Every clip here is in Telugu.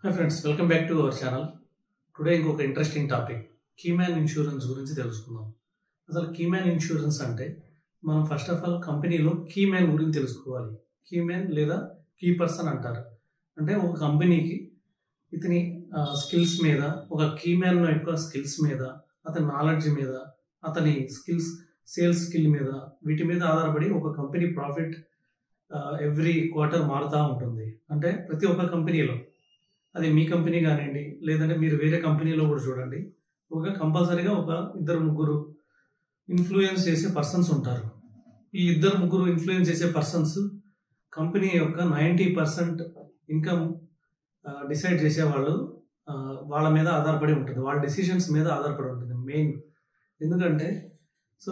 Hi friends, welcome back to our channel. Today ఇంకొక ఇంట్రెస్టింగ్ టాపిక్ కీమ్యాన్ ఇన్సూరెన్స్ గురించి తెలుసుకుందాం. అసలు కీమ్యాన్ ఇన్సూరెన్స్ అంటే మనం ఫస్ట్ ఆఫ్ ఆల్ కంపెనీలో కీమ్యాన్ గురించి తెలుసుకోవాలి. కీమ్యాన్ లేదా కీ పర్సన్ అంటారు. అంటే ఒక కంపెనీకి ఇతని స్కిల్స్ మీద, ఒక కీమ్యాన్ యొక్క స్కిల్స్ మీద, అతని నాలెడ్జ్ మీద, అతని స్కిల్స్, సేల్స్ స్కిల్ మీద, వీటి మీద ఆధారపడి ఒక కంపెనీ ప్రాఫిట్ ఎవ్రీ క్వార్టర్ మారుతూ ఉంటుంది. అంటే ప్రతి ఒక్క కంపెనీలో, అది మీ కంపెనీ కానివ్వండి, లేదంటే మీరు వేరే కంపెనీలో కూడా చూడండి, కంపల్సరీగా ఒక ఇద్దరు ముగ్గురు ఇన్ఫ్లుయెన్స్ చేసే పర్సన్స్ ఉంటారు. ఈ ఇద్దరు ముగ్గురు ఇన్ఫ్లుయెన్స్ చేసే పర్సన్స్ కంపెనీ యొక్క 90% ఇన్కమ్ డిసైడ్ చేసేవాళ్ళు, వాళ్ళ మీద ఆధారపడి ఉంటుంది, వాళ్ళ డెసిషన్స్ మీద ఆధారపడి ఉంటుంది మెయిన్. ఎందుకంటే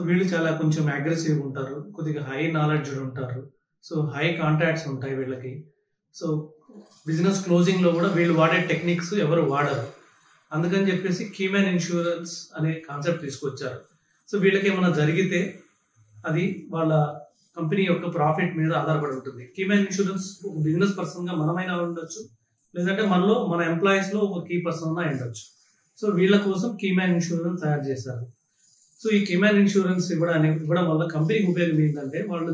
వీళ్ళు చాలా కొంచెం అగ్రెసివ్ ఉంటారు, కొద్దిగా హై నాలెడ్జ్ ఉంటారు, హై కాంట్రాక్ట్స్ ఉంటాయి వీళ్ళకి. బిజినెస్ క్లోజింగ్లో కూడా వీళ్ళు వాడే టెక్నిక్స్ ఎవరు వాడరు. అందుకని చెప్పేసి కీమ్యాన్ ఇన్సూరెన్స్ అనే కాన్సెప్ట్ తీసుకొచ్చారు. వీళ్ళకి ఏమైనా జరిగితే అది వాళ్ళ కంపెనీ యొక్క ప్రాఫిట్ మీద ఆధారపడి ఉంటుంది. కీమ్యాన్ ఇన్సూరెన్స్ బిజినెస్ పర్సన్గా మనమైనా ఉండొచ్చు, లేదంటే మన ఎంప్లాయీస్లో ఒక కీ పర్సన్ అయినా ఉండొచ్చు. వీళ్ళ కోసం కీమ్యాన్ ఇన్సూరెన్స్ తయారు చేశారు. ఈ కీమ్యాన్ ఇన్సూరెన్స్ ఇవ్వడం వల్ల కంపెనీకి ఉపయోగం ఏంటంటే, వాళ్ళు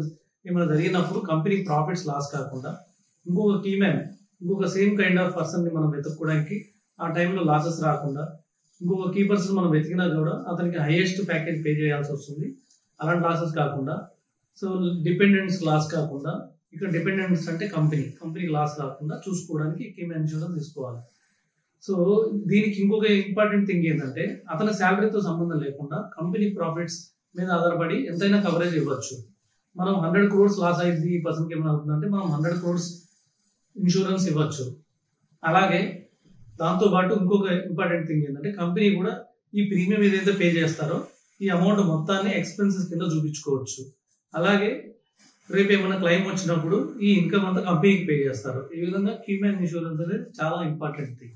ఏమైనా జరిగినప్పుడు కంపెనీ ప్రాఫిట్స్ లాస్ కాకుండా ఇంకొక సేమ్ కైండ్ ఆఫ్ పర్సన్ని మనం వెతుక్కోవడానికి, ఆ టైంలో లాసెస్ రాకుండా, ఇంకొక కీ పర్సన్ మనం వెతికినా కూడా అతనికి హైయెస్ట్ ప్యాకేజ్ పే చేయాల్సి వస్తుంది. అలాంటి లాసెస్ కాకుండా, డిపెండెంట్స్ లాస్ కాకుండా, ఇక్కడ డిపెండెంట్స్ అంటే కంపెనీ లాస్ కాకుండా చూసుకోవడానికి కీమ్యాన్ ఇన్సూరెన్స్ తీసుకోవాలి. దీనికి ఇంకొక ఇంపార్టెంట్ థింగ్ ఏంటంటే, అతని శాలరీతో సంబంధం లేకుండా కంపెనీ ప్రాఫిట్స్ మీద ఆధారపడి ఎంతైనా కవరేజ్ ఇవ్వచ్చు. మనం 100 crores లాస్ అయింది, ఈ పర్సన్కి ఏమైనా అవుతుందంటే మనం 100 crores ఇన్సూరెన్స్ ఇవ్వచ్చు. అలాగే దాంతోపాటు ఇంకొక ఇంపార్టెంట్ థింగ్ ఏంటంటే, కంపెనీ కూడా ఈ ప్రీమియం ఏదైతే పే చేస్తారో ఈ అమౌంట్ మొత్తాన్ని ఎక్స్పెన్సెస్ కింద చూపించుకోవచ్చు. అలాగే రేపు ఏమైనా క్లెయిమ్ వచ్చినప్పుడు ఈ ఇన్కమ్ అంతా కంపెనీకి పే చేస్తారు. ఈ విధంగా కీమ్యాన్ ఇన్సూరెన్స్ అనేది చాలా ఇంపార్టెంట్ థింగ్.